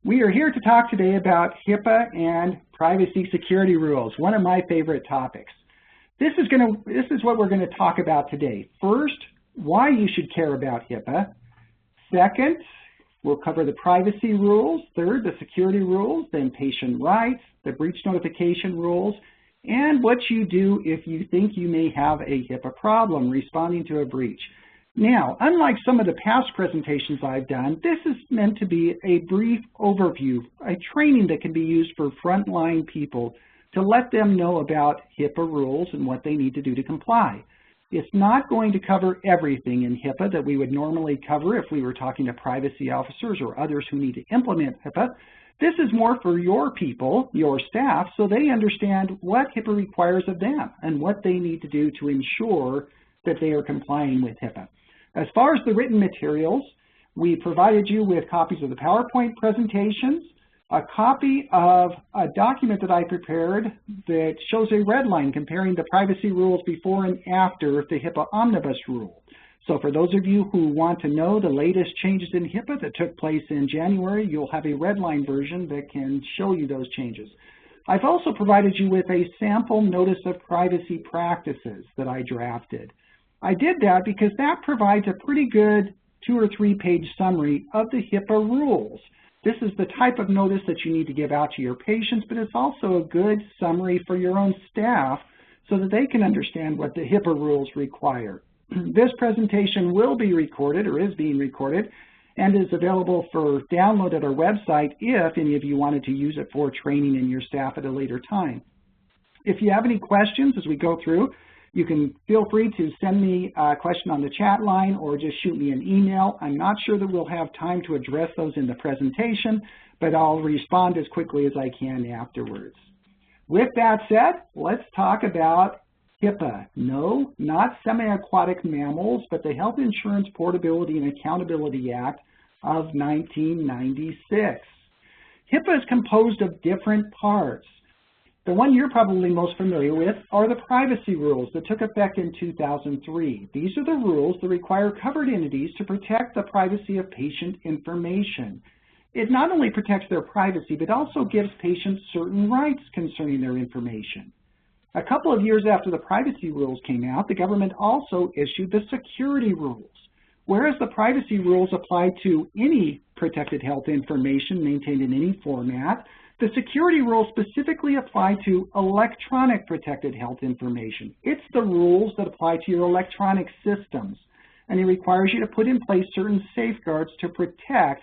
We are here to talk today about HIPAA and privacy security rules, one of my favorite topics. This is what we're going to talk about today. First, why you should care about HIPAA. Second, we'll cover the privacy rules. Third, the security rules, then patient rights, the breach notification rules, and what you do if you think you may have a HIPAA problem responding to a breach. Now, unlike some of the past presentations I've done, this is meant to be a brief overview, a training that can be used for frontline people to let them know about HIPAA rules and what they need to do to comply. It's not going to cover everything in HIPAA that we would normally cover if we were talking to privacy officers or others who need to implement HIPAA. This is more for your people, your staff, so they understand what HIPAA requires of them and what they need to do to ensure that they are complying with HIPAA. As far as the written materials, we provided you with copies of the PowerPoint presentations, a copy of a document that I prepared that shows a red line comparing the privacy rules before and after the HIPAA Omnibus rule. So for those of you who want to know the latest changes in HIPAA that took place in January, you'll have a red line version that can show you those changes. I've also provided you with a sample notice of privacy practices that I drafted. I did that because that provides a pretty good 2- or 3-page summary of the HIPAA rules. This is the type of notice that you need to give out to your patients, but it's also a good summary for your own staff so that they can understand what the HIPAA rules require. This presentation will be recorded, or is being recorded, and is available for download at our website if any of you wanted to use it for training in your staff at a later time. If you have any questions as we go through, you can feel free to send me a question on the chat line or just shoot me an email. I'm not sure that we'll have time to address those in the presentation, but I'll respond as quickly as I can afterwards. With that said, let's talk about HIPAA. No, not semi-aquatic mammals, but the Health Insurance Portability and Accountability Act of 1996. HIPAA is composed of different parts. The one you're probably most familiar with are the privacy rules that took effect in 2003. These are the rules that require covered entities to protect the privacy of patient information. It not only protects their privacy, but also gives patients certain rights concerning their information. A couple of years after the privacy rules came out, the government also issued the security rules. Whereas the privacy rules apply to any protected health information maintained in any format, the security rules specifically apply to electronic protected health information. It's the rules that apply to your electronic systems, and it requires you to put in place certain safeguards to protect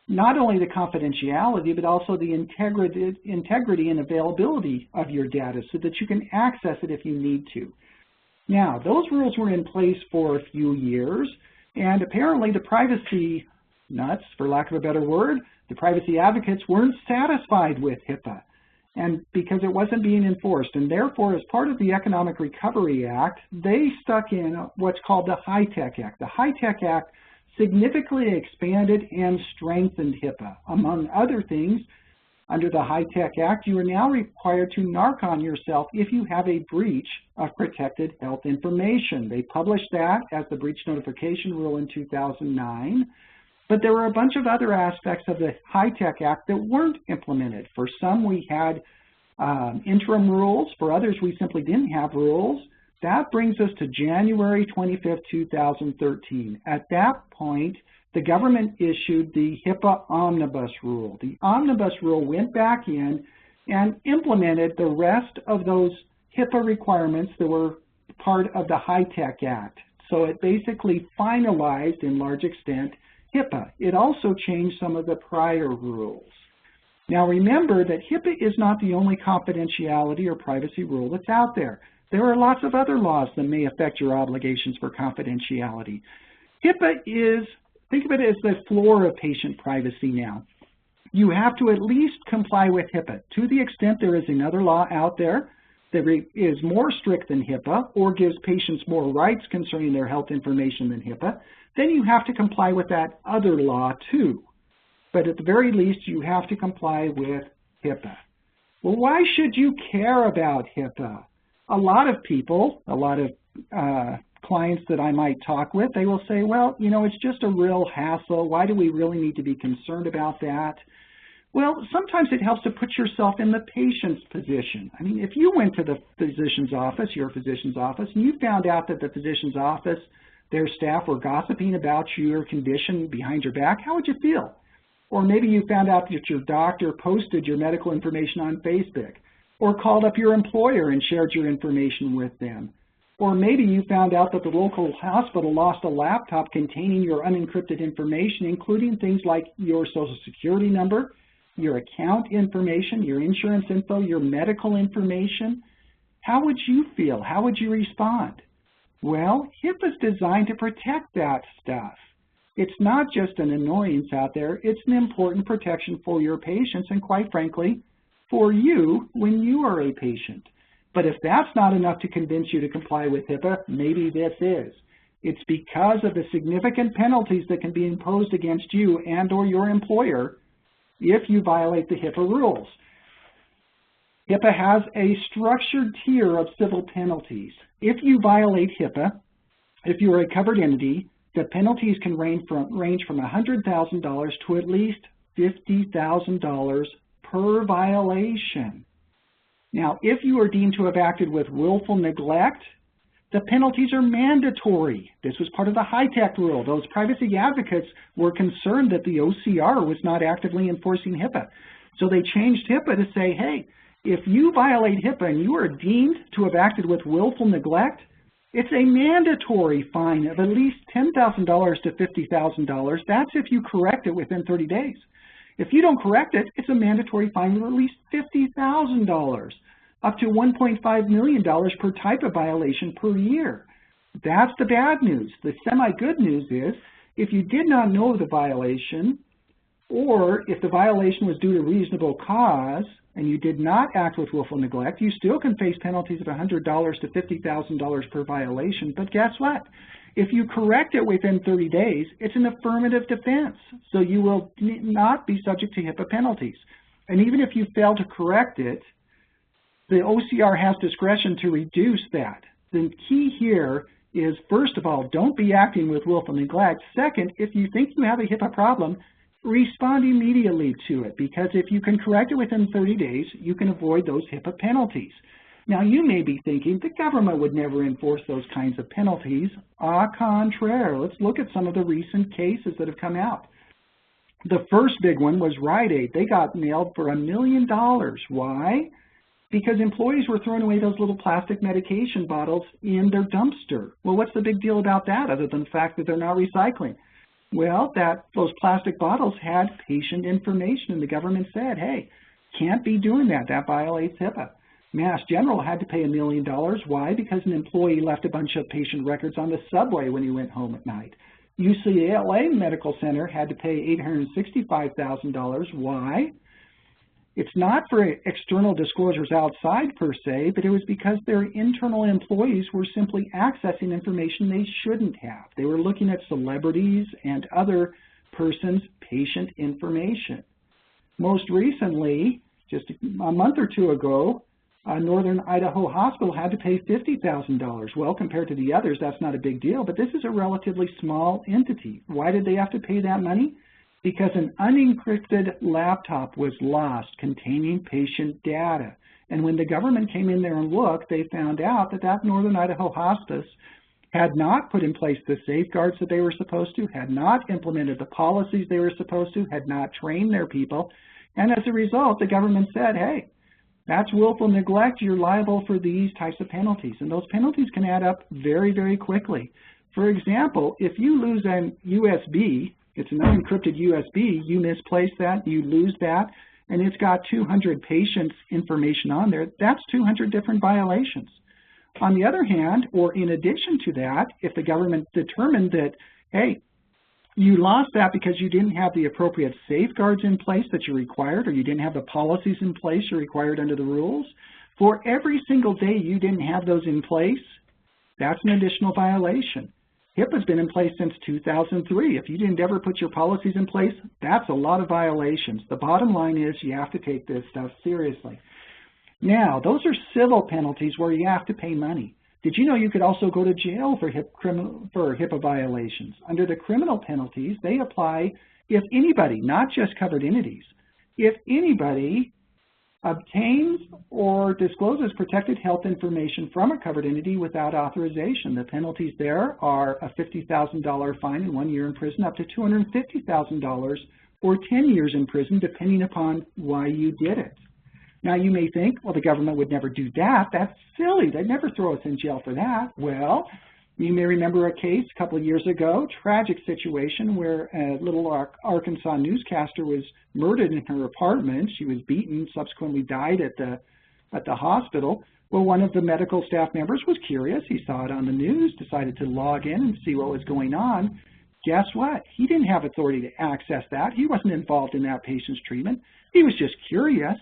not only the confidentiality, but also the integrity and availability of your data so that you can access it if you need to. Now, those rules were in place for a few years, and apparently the privacy nuts, for lack of a better word, the privacy advocates weren't satisfied with HIPAA, and because it wasn't being enforced, and therefore as part of the Economic Recovery Act, they stuck in what's called the HITECH Act. The HITECH Act significantly expanded and strengthened HIPAA. Among other things, under the HITECH Act, you are now required to narc on yourself if you have a breach of protected health information. They published that as the breach notification rule in 2009. But there were a bunch of other aspects of the HITECH Act that weren't implemented. For some, we had interim rules. For others, we simply didn't have rules. That brings us to January 25th, 2013. At that point, the government issued the HIPAA Omnibus rule. The Omnibus rule went back in and implemented the rest of those HIPAA requirements that were part of the HITECH Act. So it basically finalized, in large extent, HIPAA. It also changed some of the prior rules. Now remember that HIPAA is not the only confidentiality or privacy rule that's out there. There are lots of other laws that may affect your obligations for confidentiality. HIPAA is, think of it as the floor of patient privacy now. You have to at least comply with HIPAA. To the extent there is another law out there that is more strict than HIPAA or gives patients more rights concerning their health information than HIPAA, then you have to comply with that other law too. But at the very least, you have to comply with HIPAA. Well, why should you care about HIPAA? A lot of people, a lot of clients that I might talk with, they will say, well, you know, it's just a real hassle. Why do we really need to be concerned about that? Well, sometimes it helps to put yourself in the patient's position. I mean, if you went to the physician's office, your physician's office, and you found out that the physician's office, their staff were gossiping about your condition behind your back, how would you feel? Or maybe you found out that your doctor posted your medical information on Facebook, or called up your employer and shared your information with them. Or maybe you found out that the local hospital lost a laptop containing your unencrypted information, including things like your Social Security number, your account information, your insurance info, your medical information. How would you feel? How would you respond? Well, HIPAA is designed to protect that stuff. It's not just an annoyance out there, it's an important protection for your patients and, quite frankly, for you when you are a patient. But if that's not enough to convince you to comply with HIPAA, maybe this is. It's because of the significant penalties that can be imposed against you and or your employer if you violate the HIPAA rules. HIPAA has a structured tier of civil penalties. If you violate HIPAA, if you are a covered entity, the penalties can range from $100,000 to at least $50,000 per violation. Now, if you are deemed to have acted with willful neglect, the penalties are mandatory. This was part of the HITECH rule. Those privacy advocates were concerned that the OCR was not actively enforcing HIPAA. So they changed HIPAA to say, hey, if you violate HIPAA and you are deemed to have acted with willful neglect, it's a mandatory fine of at least $10,000 to $50,000. That's if you correct it within 30 days. If you don't correct it, it's a mandatory fine of at least $50,000, up to $1.5 million per type of violation per year. That's the bad news. The semi-good news is if you did not know the violation, or if the violation was due to reasonable cause and you did not act with willful neglect, you still can face penalties of $100 to $50,000 per violation. But guess what? If you correct it within 30 days, it's an affirmative defense, so you will not be subject to HIPAA penalties. And even if you fail to correct it, the OCR has discretion to reduce that. The key here is, first of all, don't be acting with willful neglect. Second, if you think you have a HIPAA problem, respond immediately to it, because if you can correct it within 30 days, you can avoid those HIPAA penalties. Now, you may be thinking the government would never enforce those kinds of penalties. Au contraire, let's look at some of the recent cases that have come out. The first big one was Rite Aid. They got nailed for $1 million. Why? Because employees were throwing away those little plastic medication bottles in their dumpster. Well, what's the big deal about that other than the fact that they're not recycling? Well, those plastic bottles had patient information, and the government said, hey, can't be doing that. That violates HIPAA. Mass General had to pay $1 million. Why? Because an employee left a bunch of patient records on the subway when he went home at night. UCLA Medical Center had to pay $865,000. Why? It's not for external disclosures outside per se, but it was because their internal employees were simply accessing information they shouldn't have. They were looking at celebrities and other persons' patient information. Most recently, just a month or two ago, Northern Idaho Hospital had to pay $50,000. Well, compared to the others, that's not a big deal, but this is a relatively small entity. Why did they have to pay that money? Because an unencrypted laptop was lost containing patient data. And when the government came in there and looked, they found out that Northern Idaho Hospice had not put in place the safeguards that they were supposed to, had not implemented the policies they were supposed to, had not trained their people. And as a result, the government said, hey, that's willful neglect. You're liable for these types of penalties. And those penalties can add up very, very quickly. For example, if you lose an USB, it's an unencrypted USB, you misplace that, you lose that, and it's got 200 patients' information on there, that's 200 different violations. On the other hand, or in addition to that, if the government determined that, hey, you lost that because you didn't have the appropriate safeguards in place that you required, or you didn't have the policies in place you required under the rules, for every single day you didn't have those in place, that's an additional violation. HIPAA's been in place since 2003. If you didn't ever put your policies in place, that's a lot of violations. The bottom line is you have to take this stuff seriously. Now, those are civil penalties where you have to pay money. Did you know you could also go to jail for HIPAA violations? Under the criminal penalties, they apply if anybody, not just covered entities, if anybody obtains or discloses protected health information from a covered entity without authorization. The penalties there are a $50,000 fine and 1 year in prison, up to $250,000 or 10 years in prison, depending upon why you did it. Now you may think, well, the government would never do that. That's silly. They'd never throw us in jail for that. Well, you may remember a case a couple of years ago, tragic situation where a little Arkansas newscaster was murdered in her apartment. She was beaten, subsequently died at the hospital. Well, one of the medical staff members was curious. He saw it on the news, decided to log in and see what was going on. Guess what? He didn't have authority to access that. He wasn't involved in that patient's treatment. He was just curious.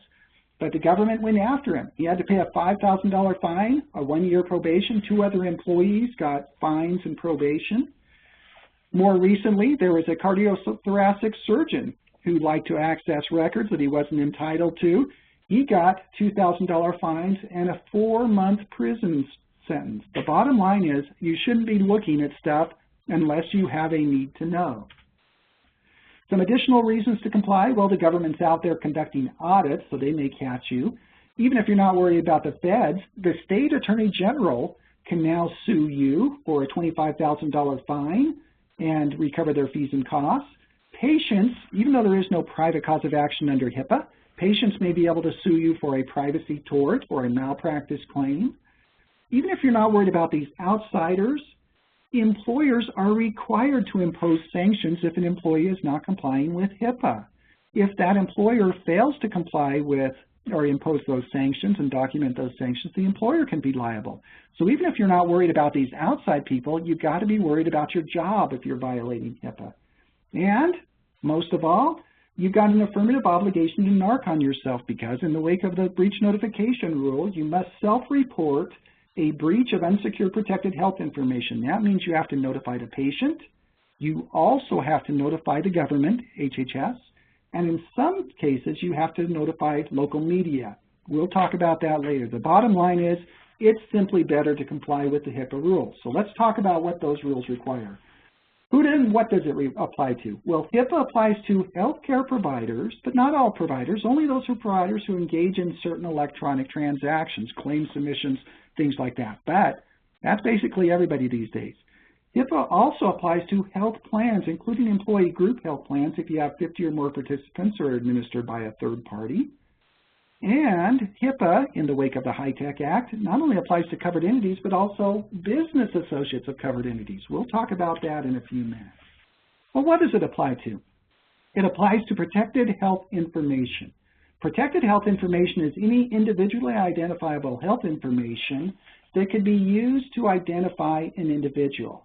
But the government went after him. He had to pay a $5,000 fine, a 1 year probation. 2 other employees got fines and probation. More recently, there was a cardiothoracic surgeon who liked to access records that he wasn't entitled to. He got $2,000 fines and a 4-month prison sentence. The bottom line is you shouldn't be looking at stuff unless you have a need to know. Some additional reasons to comply, well, the government's out there conducting audits, so they may catch you. Even if you're not worried about the feds, the state attorney general can now sue you for a $25,000 fine and recover their fees and costs. Patients, even though there is no private cause of action under HIPAA, patients may be able to sue you for a privacy tort or a malpractice claim. Even if you're not worried about these outsiders, employers are required to impose sanctions if an employee is not complying with HIPAA. If that employer fails to comply with or impose those sanctions and document those sanctions, the employer can be liable. So even if you're not worried about these outside people, you've got to be worried about your job if you're violating HIPAA. And most of all, you've got an affirmative obligation to narc on yourself, because in the wake of the breach notification rule, you must self-report a breach of unsecured protected health information. That means you have to notify the patient. You also have to notify the government, HHS, and in some cases you have to notify local media. We'll talk about that later. The bottom line is it's simply better to comply with the HIPAA rules. So let's talk about what those rules require. What does it apply to? Well, HIPAA applies to healthcare providers, but not all providers, only those providers who engage in certain electronic transactions, claim submissions, things like that. But that's basically everybody these days. HIPAA also applies to health plans, including employee group health plans if you have 50 or more participants or are administered by a third party. And HIPAA, in the wake of the HITECH Act, not only applies to covered entities, but also business associates of covered entities. We'll talk about that in a few minutes. Well, what does it apply to? It applies to protected health information. Protected health information is any individually identifiable health information that could be used to identify an individual.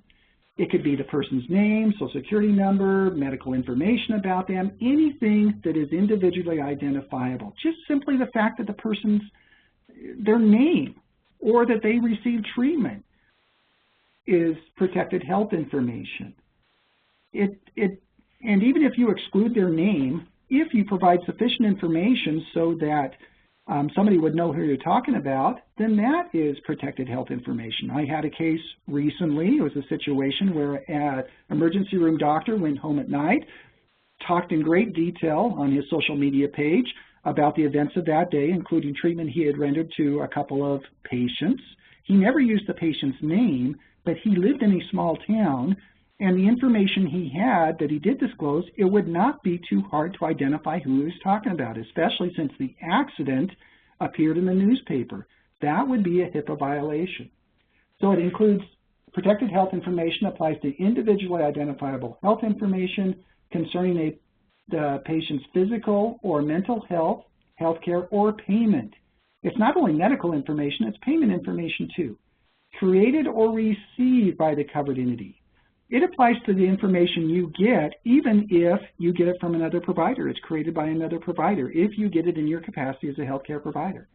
It could be the person's name, social security number, medical information about them, anything that is individually identifiable. Just simply the fact that the person's, their name, or that they received treatment is protected health information. And even if you exclude their name, if you provide sufficient information so that somebody would know who you're talking about, then that is protected health information. I had a case recently. It was a situation where an emergency room doctor went home at night, talked in great detail on his social media page about the events of that day, including treatment he had rendered to a couple of patients. He never used the patient's name, but he lived in a small town, and the information he had that he did disclose, it would not be too hard to identify who he was talking about, especially since the accident appeared in the newspaper. That would be a HIPAA violation. So it includes protected health information, applies to individually identifiable health information concerning the patient's physical or mental health, healthcare, or payment. It's not only medical information, it's payment information too. Created or received by the covered entity. It applies to the information you get, even if you get it from another provider. It's created by another provider, if you get it in your capacity as a healthcare provider.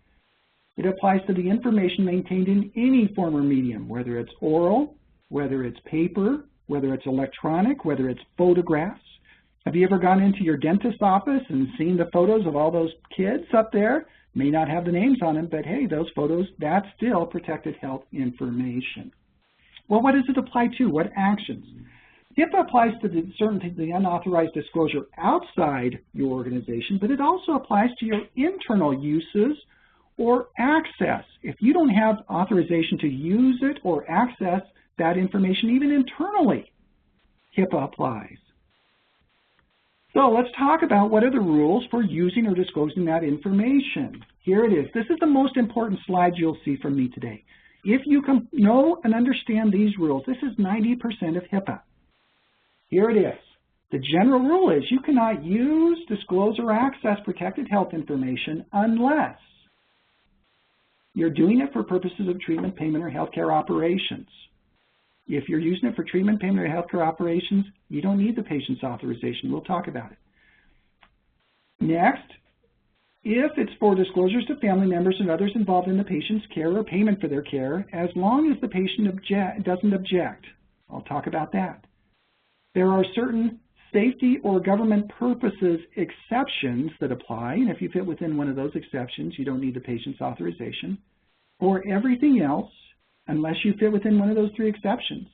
It applies to the information maintained in any form or medium, whether it's oral, whether it's paper, whether it's electronic, whether it's photographs. Have you ever gone into your dentist's office and seen the photos of all those kids up there? May not have the names on them, but hey, those photos, that's still protected health information. Well, what does it apply to? What actions? HIPAA applies to the unauthorized disclosure outside your organization, but it also applies to your internal uses or access. If you don't have authorization to use it or access that information even internally, HIPAA applies. So let's talk about what are the rules for using or disclosing that information. Here it is. This is the most important slide you'll see from me today. If you can know and understand these rules, this is 90% of HIPAA. Here it is. The general rule is you cannot use, disclose, or access protected health information unless you're doing it for purposes of treatment, payment, or healthcare operations. If you're using it for treatment, payment, or healthcare operations, you don't need the patient's authorization. We'll talk about it. Next, if it's for disclosures to family members and others involved in the patient's care or payment for their care, as long as the patient doesn't object. I'll talk about that. There are certain safety or government purposes exceptions that apply, and if you fit within one of those exceptions, you don't need the patient's authorization. For everything else, unless you fit within one of those three exceptions,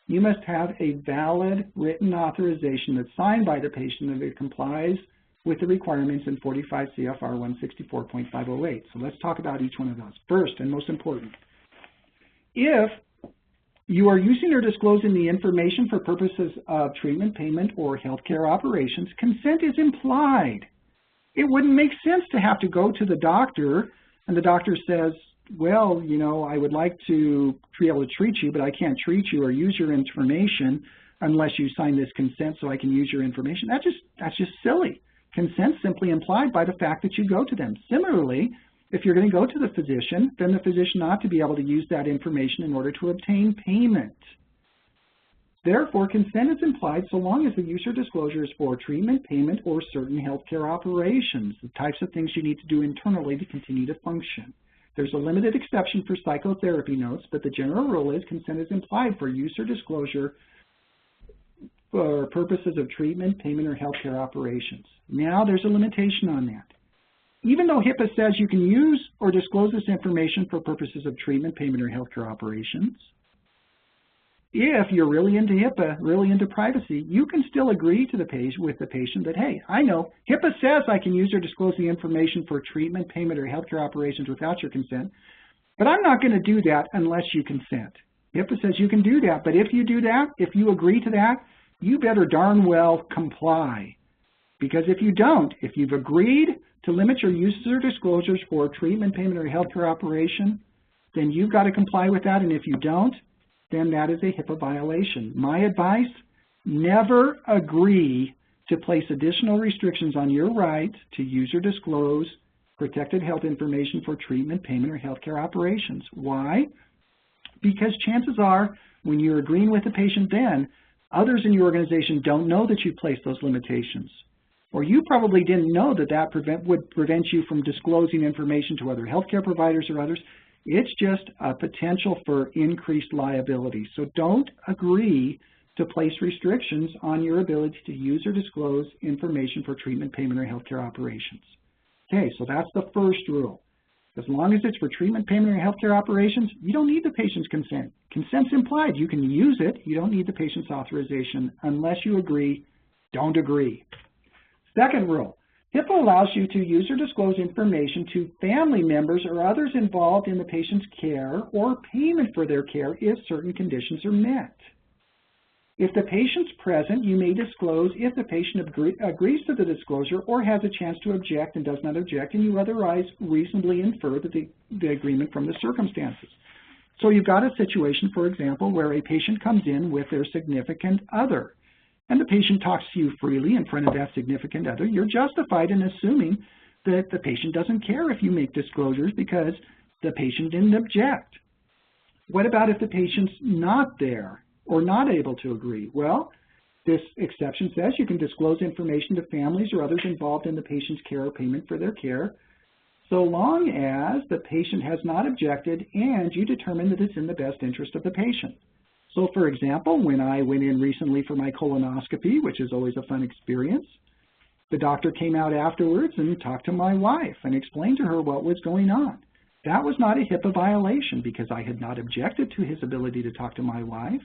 you must have a valid written authorization that's signed by the patient and it complies with the requirements in 45 CFR 164.508. So let's talk about each one of those. First, and most important, if you are using or disclosing the information for purposes of treatment, payment, or healthcare operations, consent is implied. It wouldn't make sense to have to go to the doctor and the doctor says, well, you know, I would like to be able to treat you, but I can't treat you or use your information unless you sign this consent so I can use your information. That's just silly. Consent simply implied by the fact that you go to them. Similarly, if you're going to go to the physician, then the physician ought to be able to use that information in order to obtain payment. Therefore, consent is implied so long as the use or disclosure is for treatment, payment, or certain healthcare operations, the types of things you need to do internally to continue to function. There's a limited exception for psychotherapy notes, but the general rule is consent is implied for use or disclosure for purposes of treatment, payment, or healthcare operations. Now there's a limitation on that. Even though HIPAA says you can use or disclose this information for purposes of treatment, payment, or healthcare operations, if you're really into HIPAA, really into privacy, you can still agree to with the patient that, hey, I know HIPAA says I can use or disclose the information for treatment, payment, or healthcare operations without your consent, but I'm not going to do that unless you consent. HIPAA says you can do that, but if you do that, if you agree to that, you better darn well comply. Because if you don't, if you've agreed to limit your uses or disclosures for treatment, payment, or healthcare operation, then you've got to comply with that, and if you don't, then that is a HIPAA violation. My advice, never agree to place additional restrictions on your right to use or disclose protected health information for treatment, payment, or healthcare operations. Why? Because chances are, when you're agreeing with the patient then, others in your organization don't know that you placed those limitations. Or you probably didn't know that that would prevent you from disclosing information to other healthcare providers or others. It's just a potential for increased liability. So don't agree to place restrictions on your ability to use or disclose information for treatment, payment, or healthcare operations. Okay, so that's the first rule. As long as it's for treatment, payment, or healthcare operations, you don't need the patient's consent. Consent's implied. You can use it. You don't need the patient's authorization unless you agree. Don't agree. Second rule, HIPAA allows you to use or disclose information to family members or others involved in the patient's care or payment for their care if certain conditions are met. If the patient's present, you may disclose if the patient agrees to the disclosure or has a chance to object and does not object, and you otherwise reasonably infer the agreement from the circumstances. So you've got a situation, for example, where a patient comes in with their significant other, and the patient talks to you freely in front of that significant other. You're justified in assuming that the patient doesn't care if you make disclosures because the patient didn't object. What about if the patient's not there or not able to agree? Well, this exception says you can disclose information to families or others involved in the patient's care or payment for their care, so long as the patient has not objected and you determine that it's in the best interest of the patient. So, for example, when I went in recently for my colonoscopy, which is always a fun experience, the doctor came out afterwards and talked to my wife and explained to her what was going on. That was not a HIPAA violation because I had not objected to his ability to talk to my wife.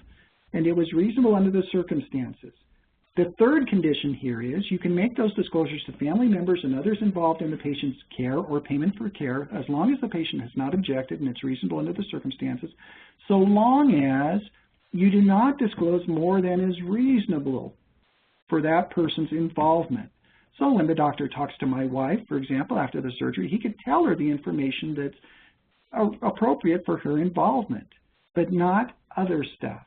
and it was reasonable under the circumstances. The third condition here is you can make those disclosures to family members and others involved in the patient's care or payment for care as long as the patient has not objected and it's reasonable under the circumstances, so long as you do not disclose more than is reasonable for that person's involvement. So when the doctor talks to my wife, for example, after the surgery, he could tell her the information that's appropriate for her involvement, but not other stuff.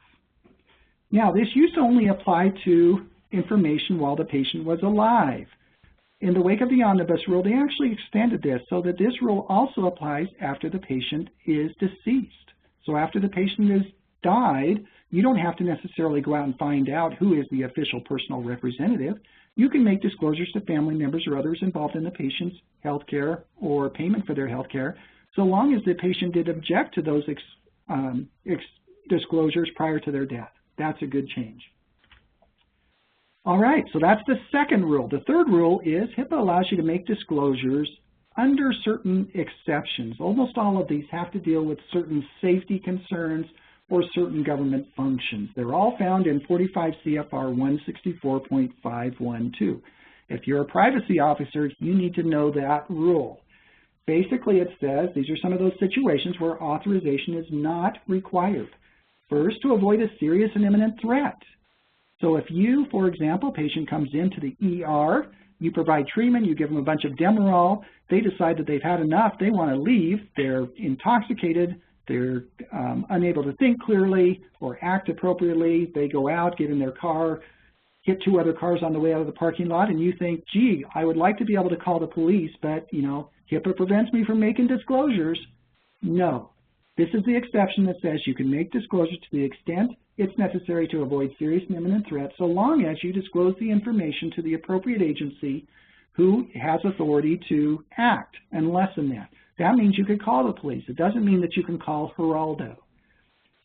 Now, this used to only apply to information while the patient was alive. In the wake of the omnibus rule, they actually extended this so that this rule also applies after the patient is deceased. So after the patient has died, you don't have to necessarily go out and find out who is the official personal representative. You can make disclosures to family members or others involved in the patient's health care or payment for their health care, so long as the patient did object to those disclosures prior to their death. That's a good change. All right, so that's the second rule. The third rule is HIPAA allows you to make disclosures under certain exceptions. Almost all of these have to deal with certain safety concerns or certain government functions. They're all found in 45 CFR 164.512. If you're a privacy officer, you need to know that rule. Basically, it says these are some of those situations where authorization is not required. First, to avoid a serious and imminent threat. So if you, for example, patient comes into the ER, you provide treatment, you give them a bunch of Demerol, they decide that they've had enough, they want to leave, they're intoxicated, they're unable to think clearly or act appropriately, they go out, get in their car, hit two other cars on the way out of the parking lot, and you think, gee, I would like to be able to call the police, but, you know, HIPAA prevents me from making disclosures. No. This is the exception that says you can make disclosures to the extent it's necessary to avoid serious and imminent threat, so long as you disclose the information to the appropriate agency who has authority to act, and less than that. That means you could call the police. It doesn't mean that you can call Geraldo.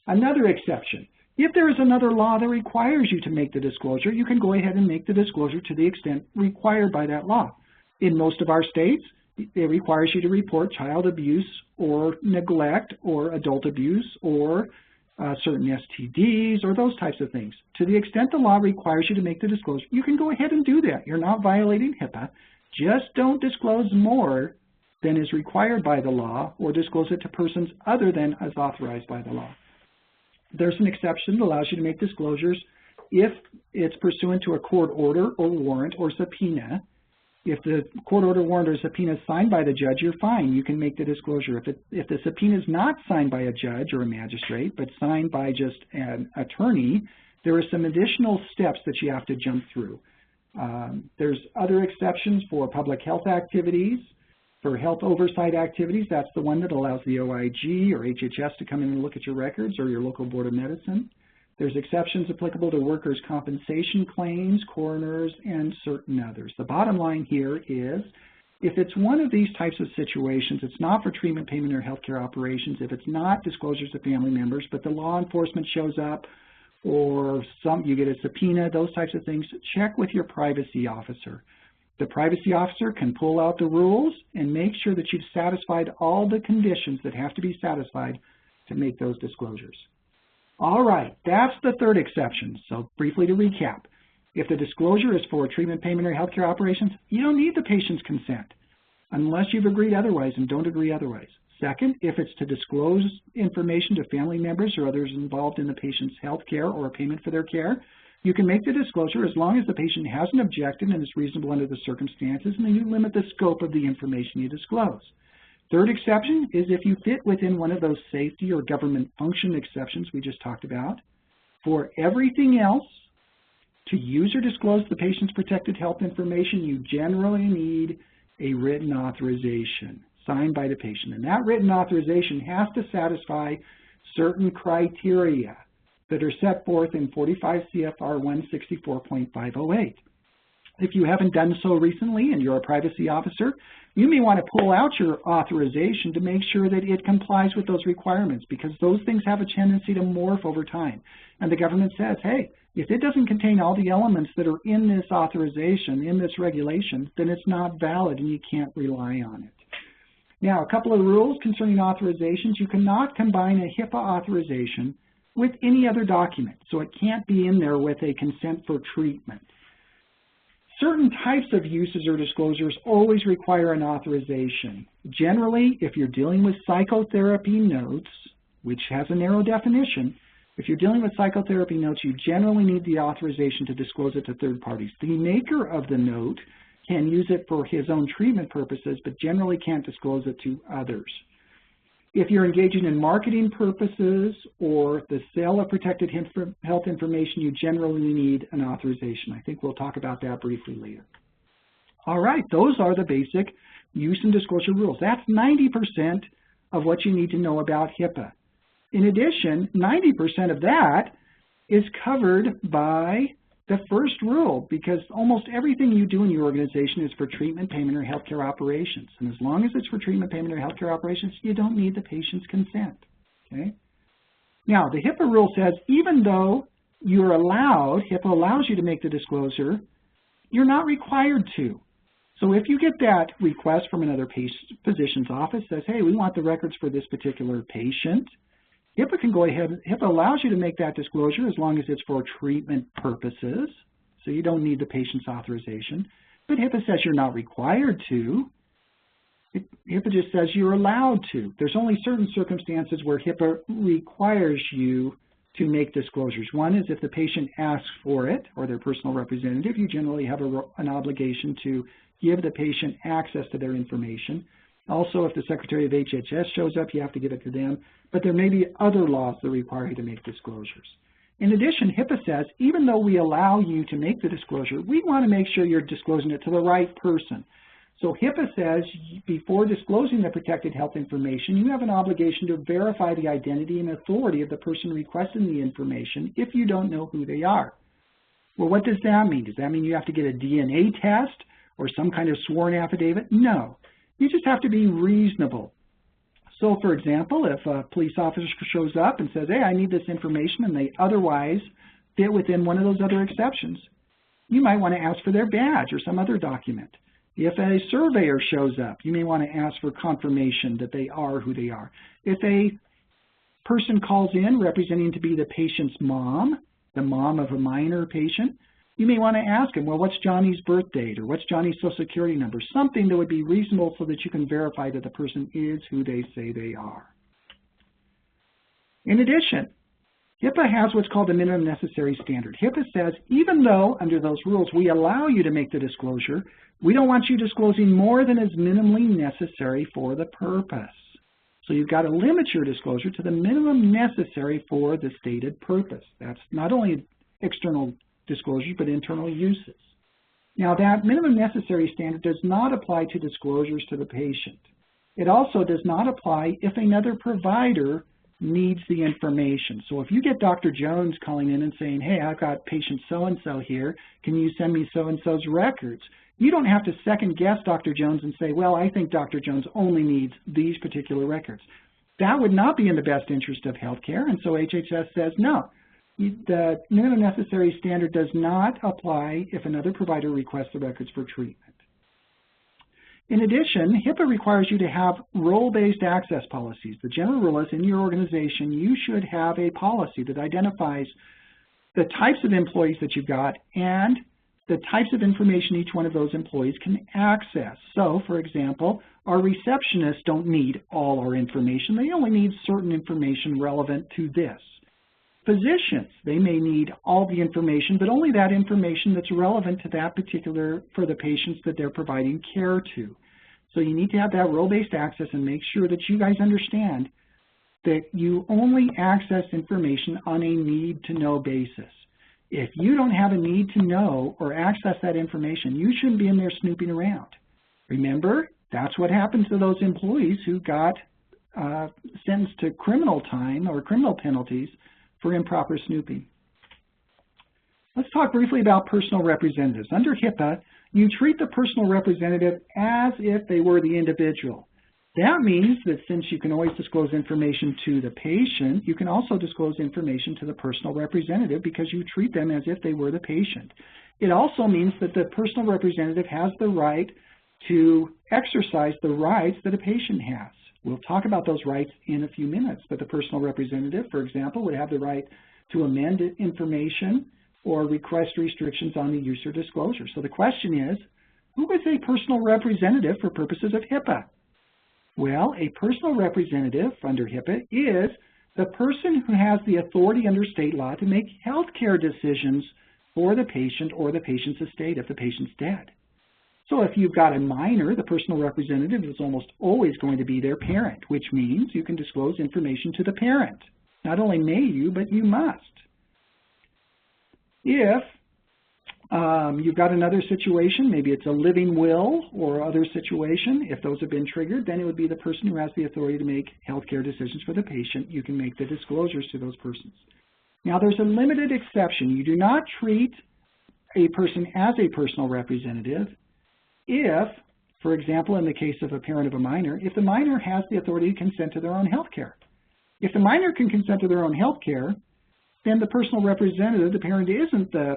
Another exception, if there is another law that requires you to make the disclosure, you can go ahead and make the disclosure to the extent required by that law. In most of our states, it requires you to report child abuse or neglect or adult abuse or certain STDs or those types of things. To the extent the law requires you to make the disclosure, you can go ahead and do that. You're not violating HIPAA. Just don't disclose more than is required by the law or disclose it to persons other than as authorized by the law. There's an exception that allows you to make disclosures if it's pursuant to a court order or warrant or subpoena. If the court order, warrant, or subpoena is signed by the judge, you're fine. You can make the disclosure. If the subpoena is not signed by a judge or a magistrate, but signed by just an attorney, there are some additional steps that you have to jump through. There's other exceptions for public health activities. For health oversight activities, that's the one that allows the OIG or HHS to come in and look at your records, or your local board of medicine. There's exceptions applicable to workers' compensation claims, coroners, and certain others. The bottom line here is, if it's one of these types of situations, it's not for treatment, payment, or healthcare operations, if it's not disclosures to family members, but the law enforcement shows up, or you get a subpoena, those types of things, check with your privacy officer. The privacy officer can pull out the rules and make sure that you've satisfied all the conditions that have to be satisfied to make those disclosures. All right, that's the third exception. So briefly to recap, if the disclosure is for treatment, payment, or healthcare operations, you don't need the patient's consent unless you've agreed otherwise and don't agree otherwise. Second, if it's to disclose information to family members or others involved in the patient's health care or payment for their care, you can make the disclosure as long as the patient hasn't objected and is reasonable under the circumstances, and then you limit the scope of the information you disclose. Third exception is if you fit within one of those safety or government function exceptions we just talked about. For everything else, to use or disclose the patient's protected health information, you generally need a written authorization signed by the patient. And that written authorization has to satisfy certain criteria that are set forth in 45 CFR 164.508. If you haven't done so recently and you're a privacy officer, you may want to pull out your authorization to make sure that it complies with those requirements, because those things have a tendency to morph over time. And the government says, hey, if it doesn't contain all the elements that are in this authorization, in this regulation, then it's not valid and you can't rely on it. Now, a couple of rules concerning authorizations. You cannot combine a HIPAA authorization with any other document, so it can't be in there with a consent for treatment. Certain types of uses or disclosures always require an authorization. Generally, if you're dealing with psychotherapy notes, which has a narrow definition, if you're dealing with psychotherapy notes, you generally need the authorization to disclose it to third parties. The maker of the note can use it for his own treatment purposes, but generally can't disclose it to others. If you're engaging in marketing purposes or the sale of protected health information, you generally need an authorization. I think we'll talk about that briefly later. All right, those are the basic use and disclosure rules. That's 90% of what you need to know about HIPAA. In addition, 90% of that is covered by the first rule, because almost everything you do in your organization is for treatment, payment, or healthcare operations. And as long as it's for treatment, payment, or healthcare operations, you don't need the patient's consent. Okay? Now, the HIPAA rule says even though you're allowed, HIPAA allows you to make the disclosure, you're not required to. So if you get that request from another physician's office, says, hey, we want the records for this particular patient, HIPAA can go ahead, HIPAA allows you to make that disclosure as long as it's for treatment purposes, so you don't need the patient's authorization. But HIPAA says you're not required to. HIPAA just says you're allowed to. There's only certain circumstances where HIPAA requires you to make disclosures. One is if the patient asks for it, or their personal representative, you generally have an obligation to give the patient access to their information. Also, if the Secretary of HHS shows up, you have to give it to them. But there may be other laws that require you to make disclosures. In addition, HIPAA says, even though we allow you to make the disclosure, we want to make sure you're disclosing it to the right person. So HIPAA says, before disclosing the protected health information, you have an obligation to verify the identity and authority of the person requesting the information if you don't know who they are. Well, what does that mean? Does that mean you have to get a DNA test or some kind of sworn affidavit? No. You just have to be reasonable. So, for example, if a police officer shows up and says, hey, I need this information, and they otherwise fit within one of those other exceptions, you might want to ask for their badge or some other document. If a surveyor shows up, you may want to ask for confirmation that they are who they are. If a person calls in representing to be the patient's mom, the mom of a minor patient, you may want to ask him, well, what's Johnny's birth date, or what's Johnny's social security number? Something that would be reasonable so that you can verify that the person is who they say they are. In addition, HIPAA has what's called the minimum necessary standard. HIPAA says, even though under those rules we allow you to make the disclosure, we don't want you disclosing more than is minimally necessary for the purpose. So you've got to limit your disclosure to the minimum necessary for the stated purpose. That's not only external disclosures, but internal uses. Now, that minimum necessary standard does not apply to disclosures to the patient. It also does not apply if another provider needs the information. So if you get Dr. Jones calling in and saying, hey, I've got patient so-and-so here, can you send me so-and-so's records? You don't have to second guess Dr. Jones and say, well, I think Dr. Jones only needs these particular records. That would not be in the best interest of healthcare, and so HHS says no. The minimum necessary standard does not apply if another provider requests the records for treatment. In addition, HIPAA requires you to have role-based access policies. The general rule is in your organization, you should have a policy that identifies the types of employees that you've got and the types of information each one of those employees can access. So, for example, our receptionists don't need all our information. They only need certain information relevant to this. Physicians, they may need all the information, but only that information that's relevant to that particular, for the patients that they're providing care to. So you need to have that role-based access and make sure that you guys understand that you only access information on a need-to-know basis. If you don't have a need to know or access that information, you shouldn't be in there snooping around. Remember, that's what happens to those employees who got sentenced to criminal time or criminal penalties for improper snooping. Let's talk briefly about personal representatives. Under HIPAA, you treat the personal representative as if they were the individual. That means that since you can always disclose information to the patient, you can also disclose information to the personal representative because you treat them as if they were the patient. It also means that the personal representative has the right to exercise the rights that a patient has. We'll talk about those rights in a few minutes, but the personal representative, for example, would have the right to amend information or request restrictions on the use or disclosure. So the question is, who is a personal representative for purposes of HIPAA? Well, a personal representative under HIPAA is the person who has the authority under state law to make healthcare decisions for the patient or the patient's estate if the patient's dead. So if you've got a minor, the personal representative is almost always going to be their parent, which means you can disclose information to the parent. Not only may you, but you must. If you've got another situation, maybe it's a living will or other situation, if those have been triggered, then it would be the person who has the authority to make healthcare decisions for the patient. You can make the disclosures to those persons. Now, there's a limited exception. You do not treat a person as a personal representative if, for example, in the case of a parent of a minor, if the minor has the authority to consent to their own health care. If the minor can consent to their own health care, then the personal representative, the parent, isn't the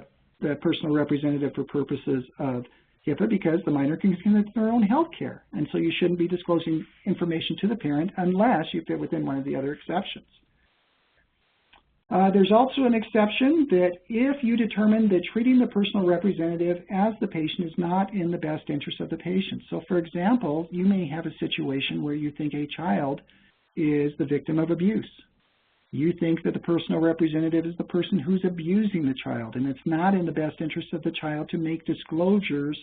personal representative for purposes of HIPAA because the minor can consent to their own health care. And so you shouldn't be disclosing information to the parent unless you fit within one of the other exceptions. There's also an exception that if you determine that treating the personal representative as the patient is not in the best interest of the patient. So, for example, you may have a situation where you think a child is the victim of abuse. You think that the personal representative is the person who's abusing the child, and it's not in the best interest of the child to make disclosures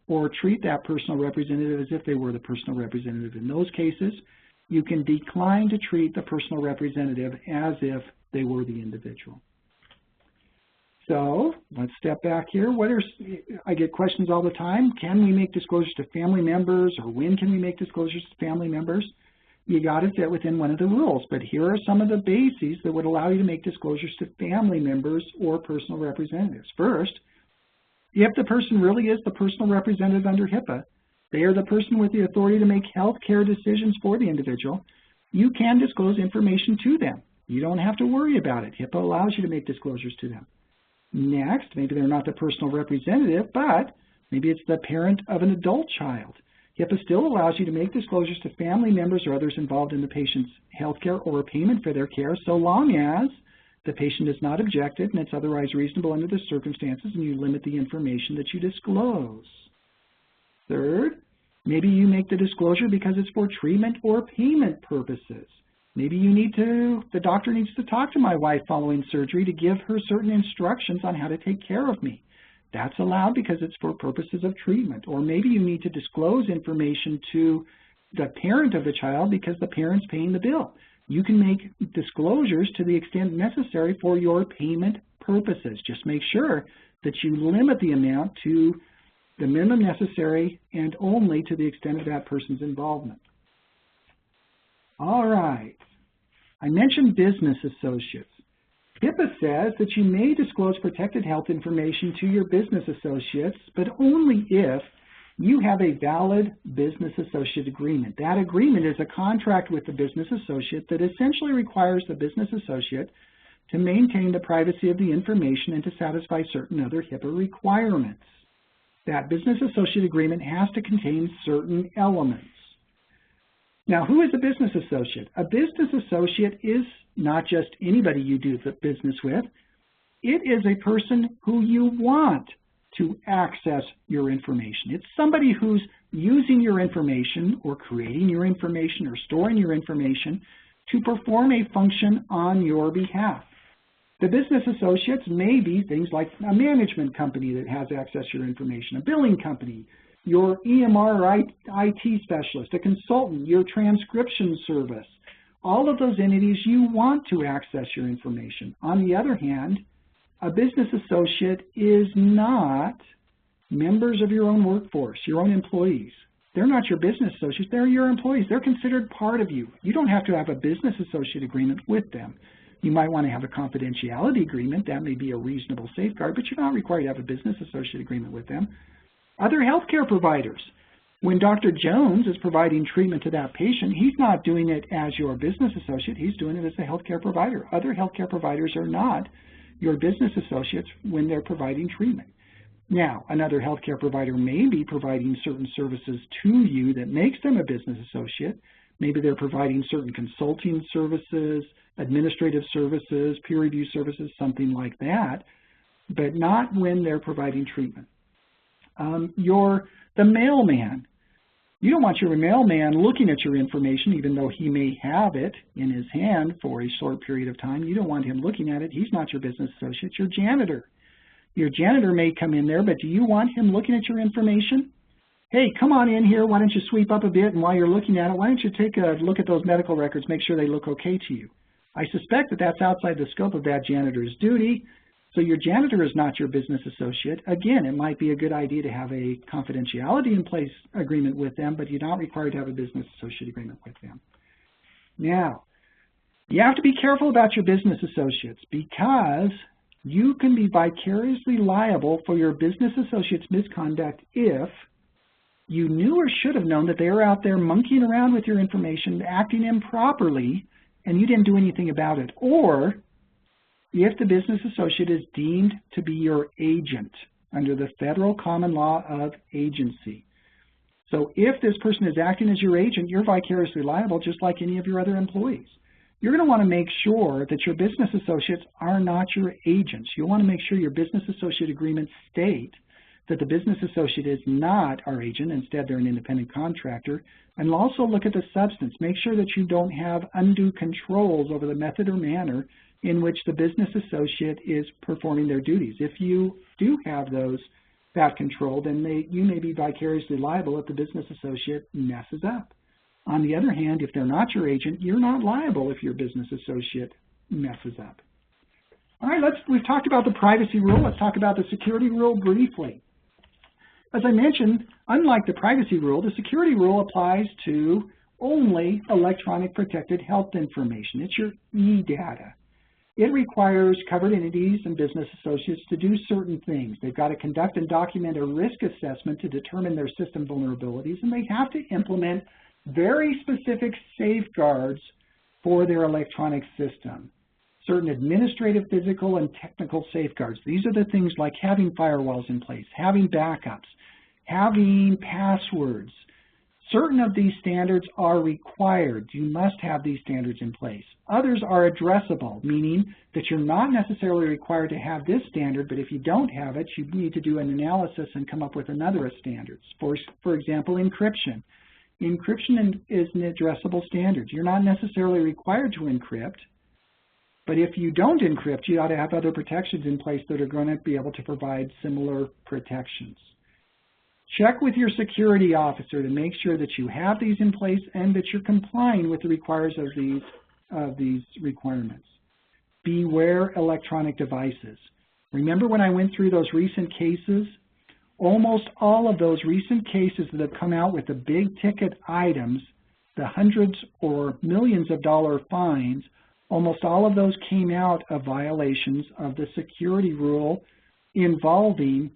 or treat that personal representative as if they were the personal representative. In those cases, you can decline to treat the personal representative as if they were the individual. So let's step back here. I get questions all the time. Can we make disclosures to family members, or when can we make disclosures to family members? You got to fit within one of the rules, but here are some of the bases that would allow you to make disclosures to family members or personal representatives. First, if the person really is the personal representative under HIPAA, they are the person with the authority to make health care decisions for the individual, you can disclose information to them. You don't have to worry about it. HIPAA allows you to make disclosures to them. Next, maybe they're not the personal representative, but maybe it's the parent of an adult child. HIPAA still allows you to make disclosures to family members or others involved in the patient's health care or payment for their care, so long as the patient is not objected and it's otherwise reasonable under the circumstances, and you limit the information that you disclose. Third, maybe you make the disclosure because it's for treatment or payment purposes. Maybe the doctor needs to talk to my wife following surgery to give her certain instructions on how to take care of me. That's allowed because it's for purposes of treatment. Or maybe you need to disclose information to the parent of the child because the parent's paying the bill. You can make disclosures to the extent necessary for your payment purposes. Just make sure that you limit the amount to the minimum necessary and only to the extent of that person's involvement. All right. I mentioned business associates. HIPAA says that you may disclose protected health information to your business associates, but only if you have a valid business associate agreement. That agreement is a contract with the business associate that essentially requires the business associate to maintain the privacy of the information and to satisfy certain other HIPAA requirements. That business associate agreement has to contain certain elements. Now, who is a business associate? A business associate is not just anybody you do business with. It is a person who you want to access your information. It's somebody who's using your information or creating your information or storing your information to perform a function on your behalf. The business associates may be things like a management company that has access to your information, a billing company, your EMR or IT specialist, a consultant, your transcription service. All of those entities, you want to access your information. On the other hand, a business associate is not members of your own workforce, your own employees. They're not your business associates, they're your employees. They're considered part of you. You don't have to have a business associate agreement with them. You might want to have a confidentiality agreement. That may be a reasonable safeguard, but you're not required to have a business associate agreement with them. Other healthcare providers. When Dr. Jones is providing treatment to that patient, he's not doing it as your business associate. He's doing it as a healthcare provider. Other healthcare providers are not your business associates when they're providing treatment. Now, another healthcare provider may be providing certain services to you that makes them a business associate, Maybe they're providing certain consulting services, administrative services, peer review services, something like that, but not when they're providing treatment. The mailman. You don't want your mailman looking at your information, even though he may have it in his hand for a short period of time. You don't want him looking at it. He's not your business associate, your janitor. Your janitor may come in there, but do you want him looking at your information? Hey, come on in here. Why don't you sweep up a bit? And while you're looking at it, why don't you take a look at those medical records, make sure they look okay to you? I suspect that that's outside the scope of that janitor's duty. So your janitor is not your business associate. Again, it might be a good idea to have a confidentiality in place agreement with them, but you're not required to have a business associate agreement with them. Now, you have to be careful about your business associates because you can be vicariously liable for your business associate's misconduct if you knew or should have known that they were out there monkeying around with your information, acting improperly, and you didn't do anything about it, or if the business associate is deemed to be your agent under the federal common law of agency. So if this person is acting as your agent, you're vicariously liable just like any of your other employees. You're going to want to make sure that your business associates are not your agents. You'll want to make sure your business associate agreements state that the business associate is not our agent, instead they're an independent contractor, and also look at the substance. Make sure that you don't have undue controls over the method or manner in which the business associate is performing their duties. If you do have that control, then you may be vicariously liable if the business associate messes up. On the other hand, if they're not your agent, you're not liable if your business associate messes up. All right, we've talked about the privacy rule. Let's talk about the security rule briefly. As I mentioned, unlike the privacy rule, the security rule applies to only electronic protected health information. It's your e-data. It requires covered entities and business associates to do certain things. They've got to conduct and document a risk assessment to determine their system vulnerabilities, and they have to implement very specific safeguards for their electronic system. Certain administrative, physical, and technical safeguards. These are the things like having firewalls in place, having backups, having passwords. Certain of these standards are required. You must have these standards in place. Others are addressable, meaning that you're not necessarily required to have this standard, but if you don't have it, you need to do an analysis and come up with another standards. For example, encryption. Encryption is an addressable standard. You're not necessarily required to encrypt, but if you don't encrypt, you ought to have other protections in place that are going to be able to provide similar protections. Check with your security officer to make sure that you have these in place and that you're complying with the requirements of these requirements. Beware electronic devices. Remember when I went through those recent cases? Almost all of those recent cases that have come out with the big ticket items, the hundreds or millions of dollar fines, almost all of those came out of violations of the security rule involving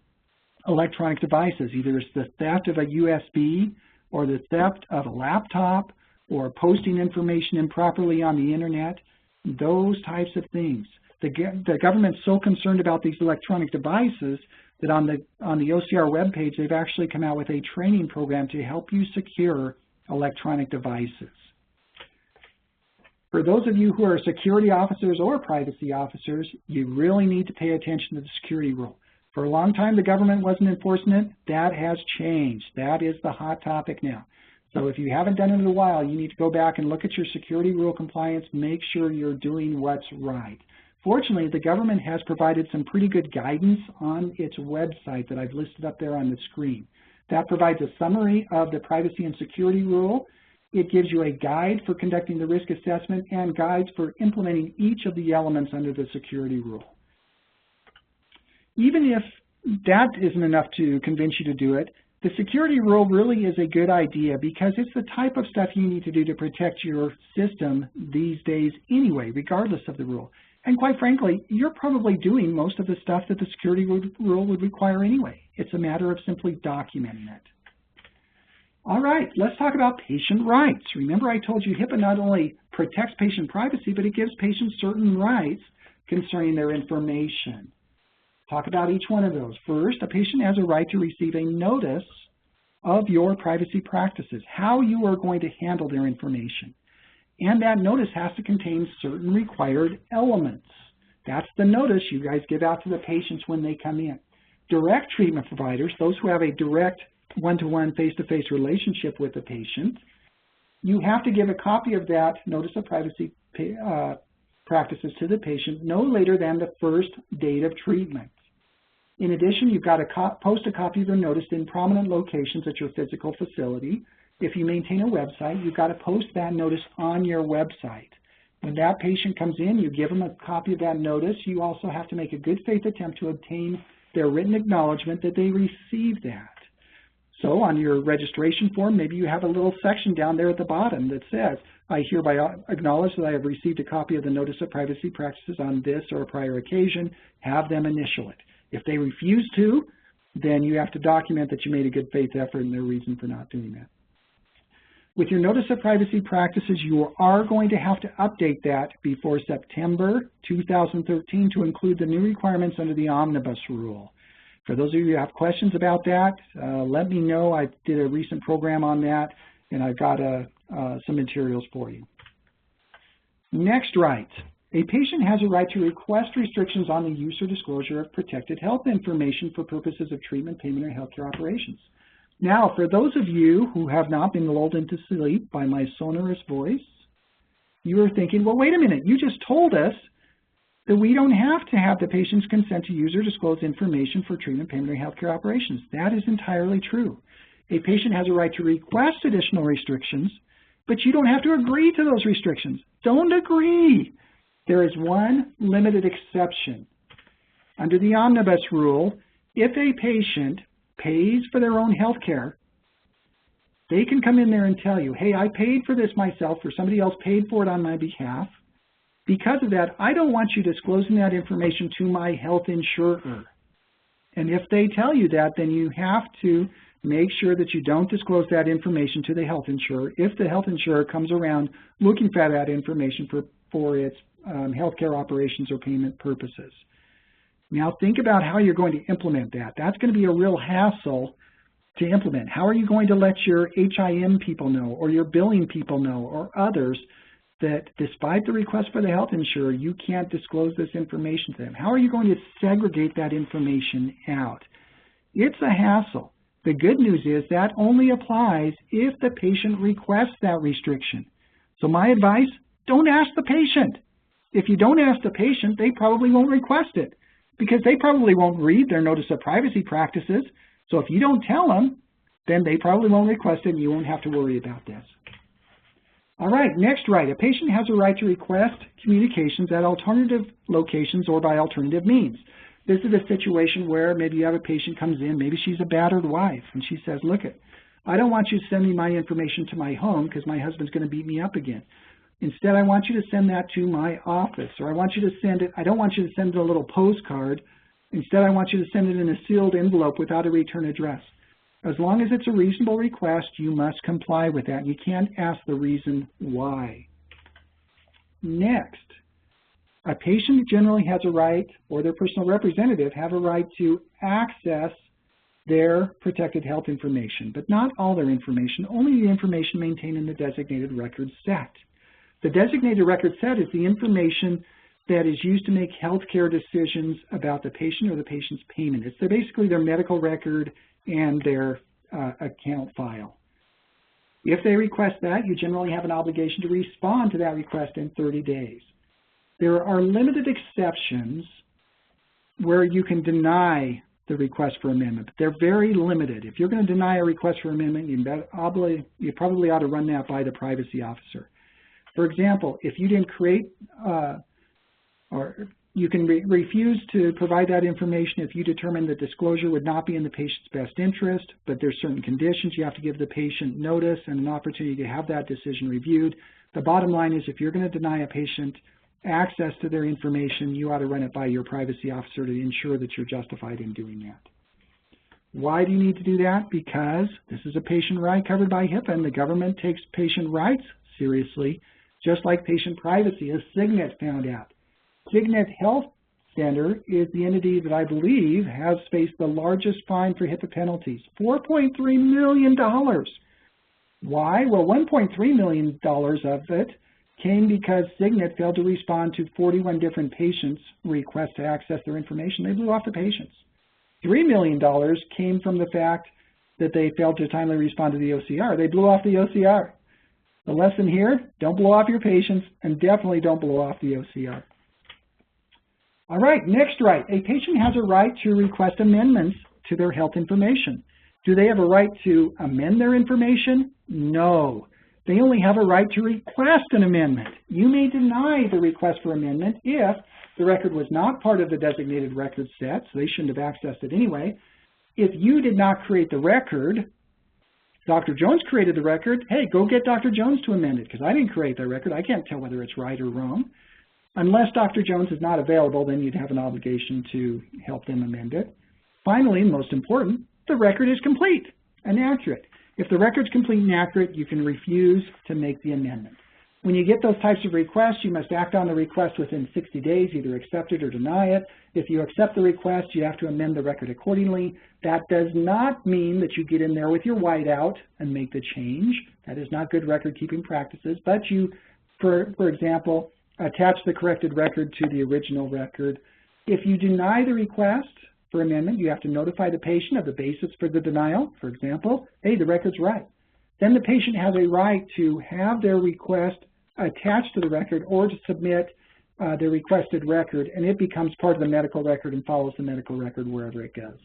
electronic devices. Either it's the theft of a USB or the theft of a laptop or posting information improperly on the internet, those types of things. The government's so concerned about these electronic devices that on the OCR webpage, they've actually come out with a training program to help you secure electronic devices. For those of you who are security officers or privacy officers, you really need to pay attention to the security rule. For a long time, the government wasn't enforcing it. That has changed. That is the hot topic now. So if you haven't done it in a while, you need to go back and look at your security rule compliance, make sure you're doing what's right. Fortunately, the government has provided some pretty good guidance on its website that I've listed up there on the screen. That provides a summary of the privacy and security rule. It gives you a guide for conducting the risk assessment and guides for implementing each of the elements under the security rule. Even if that isn't enough to convince you to do it, the security rule really is a good idea because it's the type of stuff you need to do to protect your system these days anyway, regardless of the rule. And quite frankly, you're probably doing most of the stuff that the security rule would require anyway. It's a matter of simply documenting it. All right, let's talk about patient rights. Remember I told you HIPAA not only protects patient privacy, but it gives patients certain rights concerning their information. Talk about each one of those. First, a patient has a right to receive a notice of your privacy practices, how you are going to handle their information. And that notice has to contain certain required elements. That's the notice you guys give out to the patients when they come in. Direct treatment providers, those who have a direct one-to-one, face-to-face relationship with the patient, you have to give a copy of that notice of privacy practices to the patient no later than the first date of treatment. In addition, you've got to post a copy of your notice in prominent locations at your physical facility. If you maintain a website, you've got to post that notice on your website. When that patient comes in, you give them a copy of that notice. You also have to make a good faith attempt to obtain their written acknowledgement that they received that. So on your registration form, maybe you have a little section down there at the bottom that says, I hereby acknowledge that I have received a copy of the notice of privacy practices on this or a prior occasion. Have them initial it. If they refuse to, then you have to document that you made a good faith effort and their reason for not doing that. With your notice of privacy practices, you are going to have to update that before September 2013 to include the new requirements under the omnibus rule. For those of you who have questions about that, let me know. I did a recent program on that, and I've got some materials for you. Next right. A patient has a right to request restrictions on the use or disclosure of protected health information for purposes of treatment, payment, or healthcare operations. Now, for those of you who have not been lulled into sleep by my sonorous voice, you are thinking, well, wait a minute, you just told us that we don't have to have the patient's consent to use or disclose information for treatment, payment, or healthcare operations. That is entirely true. A patient has a right to request additional restrictions, but you don't have to agree to those restrictions. Don't agree. There is one limited exception. Under the omnibus rule, if a patient pays for their own health care, they can come in there and tell you, hey, I paid for this myself, or somebody else paid for it on my behalf. Because of that, I don't want you disclosing that information to my health insurer. And if they tell you that, then you have to make sure that you don't disclose that information to the health insurer if the health insurer comes around looking for that information for its healthcare operations or payment purposes. Now think about how you're going to implement that. That's going to be a real hassle to implement. How are you going to let your HIM people know, or your billing people know, or others that despite the request for the health insurer, you can't disclose this information to them? How are you going to segregate that information out? It's a hassle. The good news is that only applies if the patient requests that restriction. So my advice, don't ask the patient. If you don't ask the patient, they probably won't request it because they probably won't read their notice of privacy practices. So if you don't tell them, then they probably won't request it and you won't have to worry about this. All right, next right. A patient has a right to request communications at alternative locations or by alternative means. This is a situation where maybe you have a patient comes in, maybe she's a battered wife, and she says, look, I don't want you to send me my information to my home because my husband's going to beat me up again. Instead, I want you to send that to my office, or I want you to send it, I don't want you to send it a little postcard. Instead, I want you to send it in a sealed envelope without a return address. As long as it's a reasonable request, you must comply with that. You can't ask the reason why. Next, a patient generally has a right, or their personal representative have a right to access their protected health information, but not all their information, only the information maintained in the designated record set. The designated record set is the information that is used to make healthcare decisions about the patient or the patient's payment. It's basically their medical record and their account file. If they request that, you generally have an obligation to respond to that request in 30 days. There are limited exceptions where you can deny the request for amendment, but they're very limited. If you're going to deny a request for amendment, you probably ought to run that by the privacy officer. For example, if you didn't create or you can refuse to provide that information if you determine that disclosure would not be in the patient's best interest, but there's certain conditions. You have to give the patient notice and an opportunity to have that decision reviewed. The bottom line is if you're going to deny a patient access to their information, you ought to run it by your privacy officer to ensure that you're justified in doing that. Why do you need to do that? Because this is a patient right covered by HIPAA, and the government takes patient rights seriously, just like patient privacy, as Signet found out. Signet Health extender is the entity that I believe has faced the largest fine for HIPAA penalties, $4.3 million. Why? Well, $1.3 million of it came because Signet failed to respond to 41 different patients' requests to access their information. They blew off the patients. $3 million came from the fact that they failed to timely respond to the OCR. They blew off the OCR. The lesson here, don't blow off your patients, and definitely don't blow off the OCR. All right, next right. A patient has a right to request amendments to their health information. Do they have a right to amend their information? No. They only have a right to request an amendment. You may deny the request for amendment if the record was not part of the designated record set, so they shouldn't have accessed it anyway. If you did not create the record, Dr. Jones created the record, hey, go get Dr. Jones to amend it, because I didn't create that record. I can't tell whether it's right or wrong. Unless Dr. Jones is not available, then you'd have an obligation to help them amend it. Finally, most important, the record is complete and accurate. If the record's complete and accurate, you can refuse to make the amendment. When you get those types of requests, you must act on the request within 60 days, either accept it or deny it. If you accept the request, you have to amend the record accordingly. That does not mean that you get in there with your whiteout and make the change. That is not good record-keeping practices, but you, for example, attach the corrected record to the original record. If you deny the request for amendment, you have to notify the patient of the basis for the denial. For example, hey, the record's right. Then the patient has a right to have their request attached to the record or to submit the requested record, and it becomes part of the medical record and follows the medical record wherever it goes.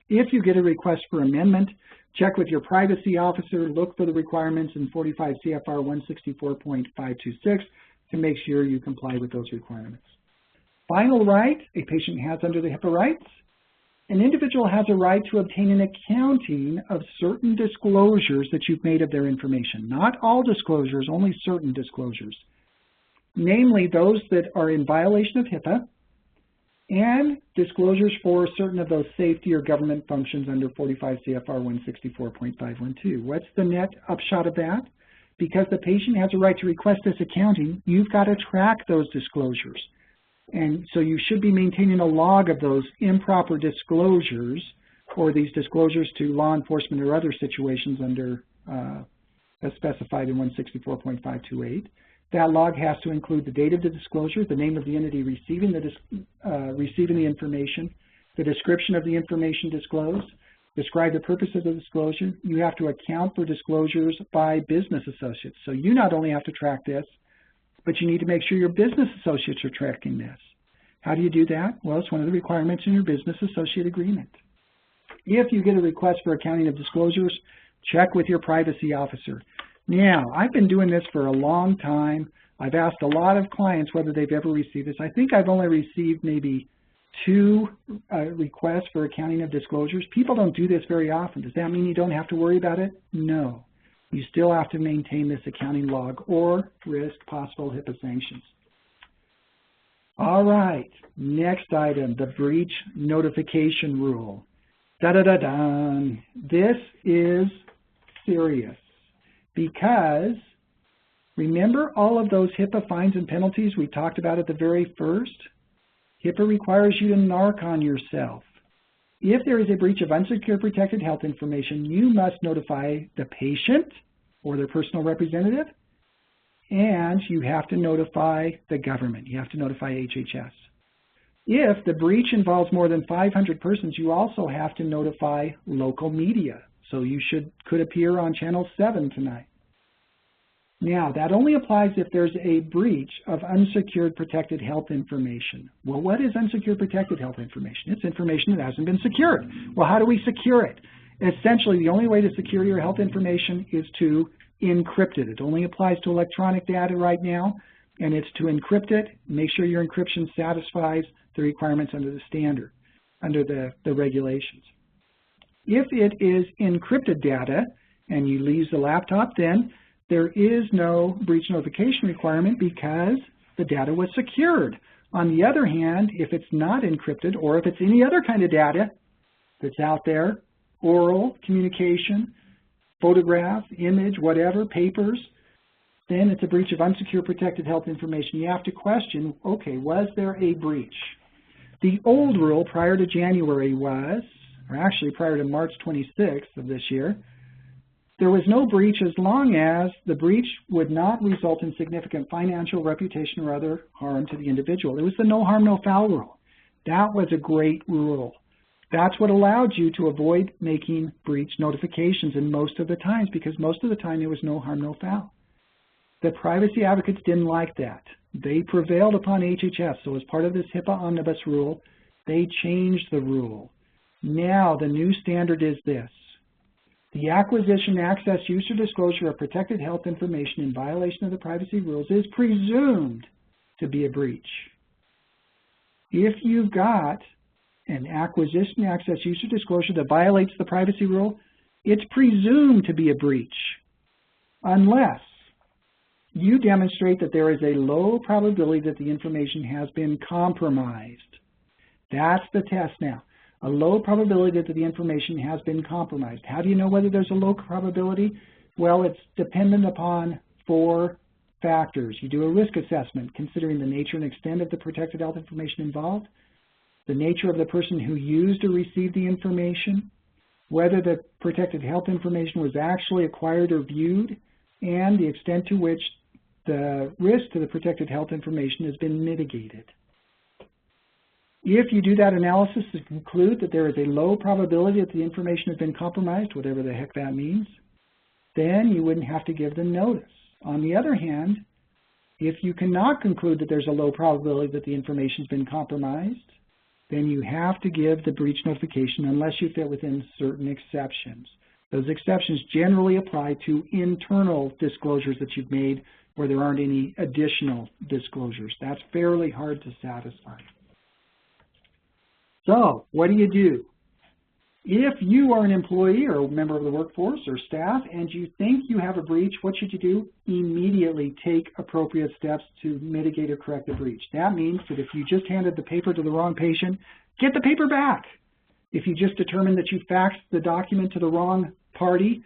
If you get a request for amendment, check with your privacy officer, look for the requirements in 45 CFR 164.526 to make sure you comply with those requirements. Final right a patient has under the HIPAA rights. An individual has a right to obtain an accounting of certain disclosures that you've made of their information. Not all disclosures, only certain disclosures. Namely, those that are in violation of HIPAA and disclosures for certain of those safety or government functions under 45 CFR 164.512. What's the net upshot of that? Because the patient has a right to request this accounting, you've got to track those disclosures. And so you should be maintaining a log of those improper disclosures or these disclosures to law enforcement or other situations under as specified in 164.528. That log has to include the date of the disclosure, the name of the entity receiving the information, the description of the information disclosed, describe the purpose of the disclosure. You have to account for disclosures by business associates. So you not only have to track this, but you need to make sure your business associates are tracking this. How do you do that? Well, it's one of the requirements in your business associate agreement. If you get a request for accounting of disclosures, check with your privacy officer. Now, I've been doing this for a long time. I've asked a lot of clients whether they've ever received this. I think I've only received maybe 2 requests for accounting of disclosures. People don't do this very often. Does that mean you don't have to worry about it? No. You still have to maintain this accounting log or risk possible HIPAA sanctions. All right, next item, the breach notification rule. Da-da-da-da. This is serious because remember all of those HIPAA fines and penalties we talked about at the very first? HIPAA requires you to narc on yourself. If there is a breach of unsecured protected health information, you must notify the patient or their personal representative, and you have to notify the government. You have to notify HHS. If the breach involves more than 500 persons, you also have to notify local media. So you could appear on Channel 7 tonight. Now, that only applies if there's a breach of unsecured protected health information. Well, what is unsecured protected health information? It's information that hasn't been secured. Well, how do we secure it? Essentially, the only way to secure your health information is to encrypt it. It only applies to electronic data right now, and it's to encrypt it, make sure your encryption satisfies the requirements under the standard, under the regulations. If it is encrypted data and you lose the laptop, then there is no breach notification requirement because the data was secured. On the other hand, if it's not encrypted or if it's any other kind of data that's out there, oral communication, photograph, image, whatever, papers, then it's a breach of unsecured protected health information. You have to question, okay, was there a breach? The old rule prior to January was, or actually prior to March 26th of this year, there was no breach as long as the breach would not result in significant financial, reputation, or other harm to the individual. It was the no harm, no foul rule. That was a great rule. That's what allowed you to avoid making breach notifications in most of the times, because most of the time it was no harm, no foul. The privacy advocates didn't like that. They prevailed upon HHS, so as part of this HIPAA omnibus rule, they changed the rule. Now the new standard is this. The acquisition, access, use, or disclosure of protected health information in violation of the privacy rules is presumed to be a breach. If you've got an acquisition, access, use, or disclosure that violates the privacy rule, it's presumed to be a breach, unless you demonstrate that there is a low probability that the information has been compromised. That's the test now. A low probability that the information has been compromised. How do you know whether there's a low probability? Well, it's dependent upon 4 factors. You do a risk assessment considering the nature and extent of the protected health information involved, the nature of the person who used or received the information, whether the protected health information was actually acquired or viewed, and the extent to which the risk to the protected health information has been mitigated. If you do that analysis and conclude that there is a low probability that the information has been compromised, whatever the heck that means, then you wouldn't have to give them notice. On the other hand, if you cannot conclude that there's a low probability that the information has been compromised, then you have to give the breach notification unless you fit within certain exceptions. Those exceptions generally apply to internal disclosures that you've made where there aren't any additional disclosures. That's fairly hard to satisfy. So, what do? If you are an employee or a member of the workforce or staff and you think you have a breach, what should you do? Immediately take appropriate steps to mitigate or correct the breach. That means that if you just handed the paper to the wrong patient, get the paper back. If you just determined that you faxed the document to the wrong party,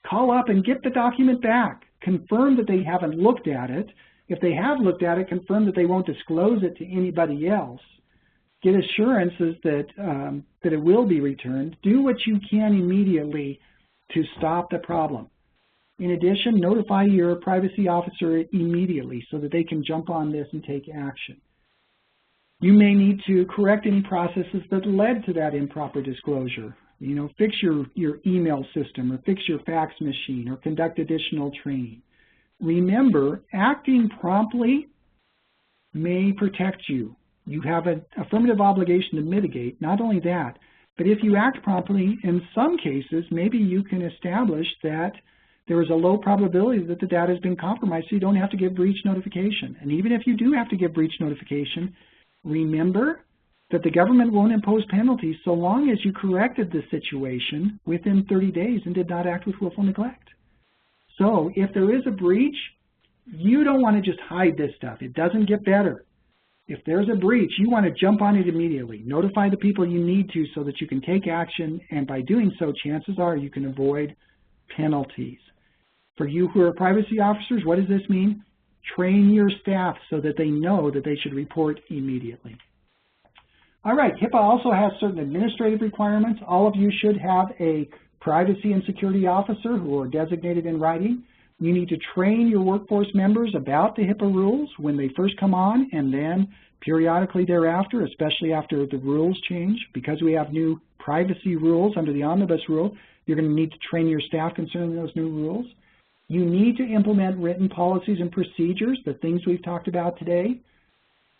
call up and get the document back. Confirm that they haven't looked at it. If they have looked at it, confirm that they won't disclose it to anybody else. Get assurances that it will be returned. Do what you can immediately to stop the problem. In addition, notify your privacy officer immediately so that they can jump on this and take action. You may need to correct any processes that led to that improper disclosure. You know, fix your email system or fix your fax machine or conduct additional training. Remember, acting promptly may protect you. You have an affirmative obligation to mitigate. Not only that, but if you act promptly, in some cases, maybe you can establish that there is a low probability that the data has been compromised, so you don't have to give breach notification. And even if you do have to give breach notification, remember that the government won't impose penalties so long as you corrected the situation within 30 days and did not act with willful neglect. So if there is a breach, you don't want to just hide this stuff. It doesn't get better. If there's a breach, you want to jump on it immediately. Notify the people you need to so that you can take action, and by doing so, chances are you can avoid penalties. For you who are privacy officers, what does this mean? Train your staff so that they know that they should report immediately. All right, HIPAA also has certain administrative requirements. All of you should have a privacy and security officer who are designated in writing. You need to train your workforce members about the HIPAA rules when they first come on, and then periodically thereafter, especially after the rules change. Because we have new privacy rules under the omnibus rule, you're going to need to train your staff concerning those new rules. You need to implement written policies and procedures, the things we've talked about today.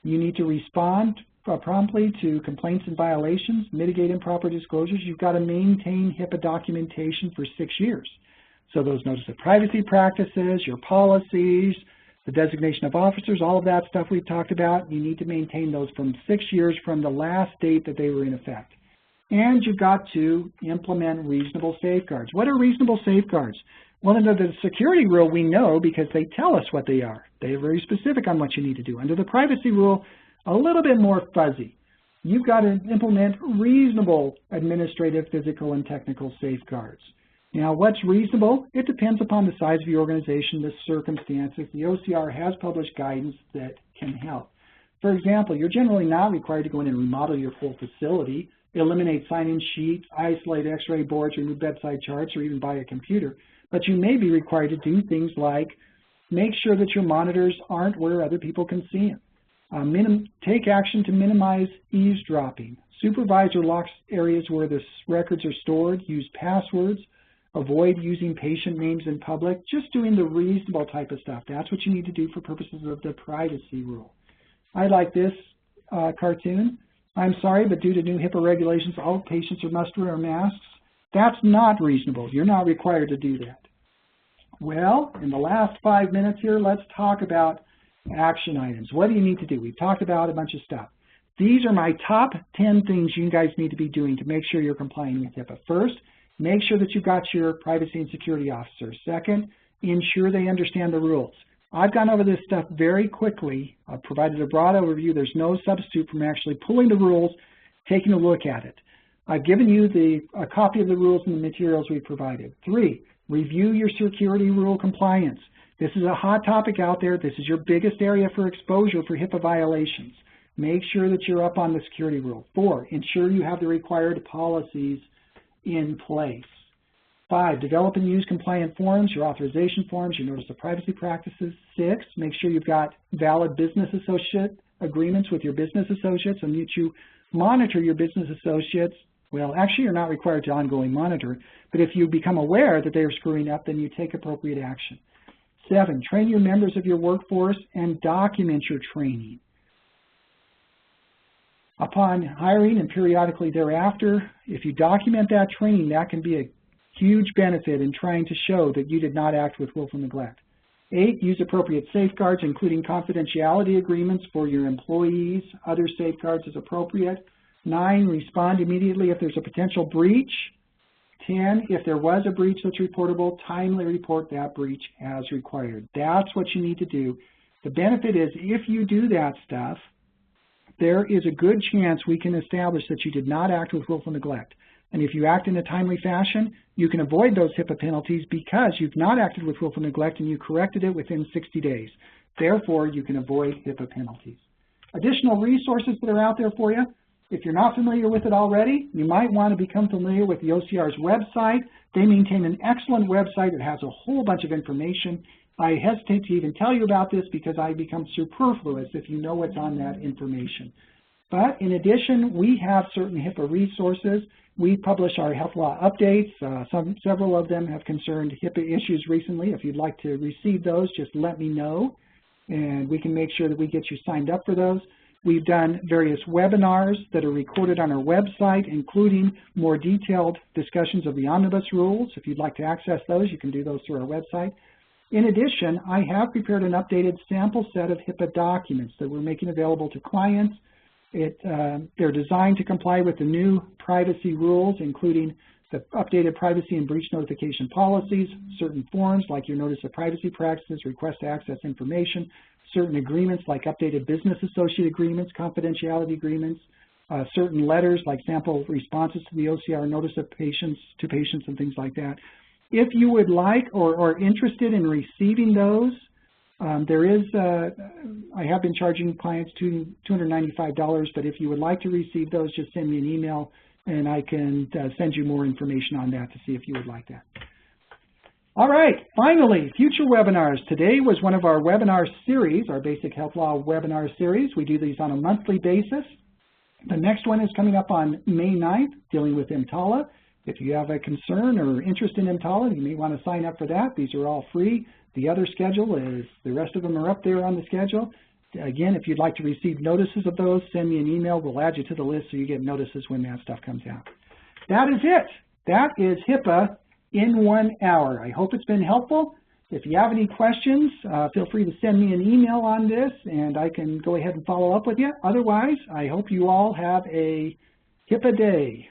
You need to respond promptly to complaints and violations, mitigate improper disclosures. You've got to maintain HIPAA documentation for 6 years. So those notice of privacy practices, your policies, the designation of officers, all of that stuff we've talked about, you need to maintain those from 6 years from the last date that they were in effect. And you've got to implement reasonable safeguards. What are reasonable safeguards? Well, under the security rule, we know because they tell us what they are. They are very specific on what you need to do. Under the privacy rule, a little bit more fuzzy. You've got to implement reasonable administrative, physical, and technical safeguards. Now, what's reasonable? It depends upon the size of your organization, the circumstances. The OCR has published guidance that can help. For example, you're generally not required to go in and remodel your full facility, eliminate sign-in sheets, isolate x-ray boards, remove bedside charts, or even buy a computer. But you may be required to do things like make sure that your monitors aren't where other people can see them. Take action to minimize eavesdropping. Supervise or lock areas where the records are stored. Use passwords. Avoid using patient names in public. Just doing the reasonable type of stuff. That's what you need to do for purposes of the privacy rule. I like this cartoon. I'm sorry, but due to new HIPAA regulations, all patients must wear masks. That's not reasonable. You're not required to do that. Well, in the last 5 minutes here, let's talk about action items. What do you need to do? We've talked about a bunch of stuff. These are my top 10 things you guys need to be doing to make sure you're complying with HIPAA. First, make sure that you've got your privacy and security officer. Second, ensure they understand the rules. I've gone over this stuff very quickly. I've provided a broad overview. There's no substitute from actually pulling the rules, taking a look at it. I've given you a copy of the rules and the materials we provided. 3, review your security rule compliance. This is a hot topic out there. This is your biggest area for exposure for HIPAA violations. Make sure that you're up on the security rule. 4, ensure you have the required policies in place. 5, develop and use compliant forms, your authorization forms, your notice of privacy practices. 6, make sure you've got valid business associate agreements with your business associates and that you monitor your business associates. Well, actually, you're not required to ongoing monitor, but if you become aware that they are screwing up, then you take appropriate action. 7, train your members of your workforce and document your training. Upon hiring and periodically thereafter, if you document that training, that can be a huge benefit in trying to show that you did not act with willful neglect. 8, use appropriate safeguards, including confidentiality agreements for your employees, other safeguards as appropriate. 9, respond immediately if there's a potential breach. 10, if there was a breach that's reportable, timely report that breach as required. That's what you need to do. The benefit is if you do that stuff, there is a good chance we can establish that you did not act with willful neglect. And if you act in a timely fashion, you can avoid those HIPAA penalties because you've not acted with willful neglect and you corrected it within 60 days. Therefore, you can avoid HIPAA penalties. Additional resources that are out there for you. If you're not familiar with it already, you might want to become familiar with the OCR's website. They maintain an excellent website that has a whole bunch of information. I hesitate to even tell you about this because I become superfluous if you know what's on that information. But in addition, we have certain HIPAA resources. We publish our health law updates. Several of them have concerned HIPAA issues recently. If you'd like to receive those, just let me know, and we can make sure that we get you signed up for those. We've done various webinars that are recorded on our website, including more detailed discussions of the omnibus rules. If you'd like to access those, you can do those through our website. In addition, I have prepared an updated sample set of HIPAA documents that we're making available to clients. They're designed to comply with the new privacy rules, including the updated privacy and breach notification policies, certain forms like your notice of privacy practices, request to access information, certain agreements like updated business associate agreements, confidentiality agreements, certain letters like sample responses to the OCR notice of patients and things like that. If you would like or are interested in receiving those, I have been charging clients $295, but if you would like to receive those, just send me an email and I can send you more information on that to see if you would like that. All right, finally, future webinars. Today was one of our webinar series, our Basic Health Law webinar series. We do these on a monthly basis. The next one is coming up on May 9th, dealing with EMTALA. If you have a concern or interest in EMTALA, you may want to sign up for that. These are all free. The other schedule is, the rest of them are up there on the schedule. Again, if you'd like to receive notices of those, send me an email. We'll add you to the list so you get notices when that stuff comes out. That is it. That is HIPAA in 1 hour. I hope it's been helpful. If you have any questions, feel free to send me an email on this and I can go ahead and follow up with you. Otherwise, I hope you all have a HIPAA day.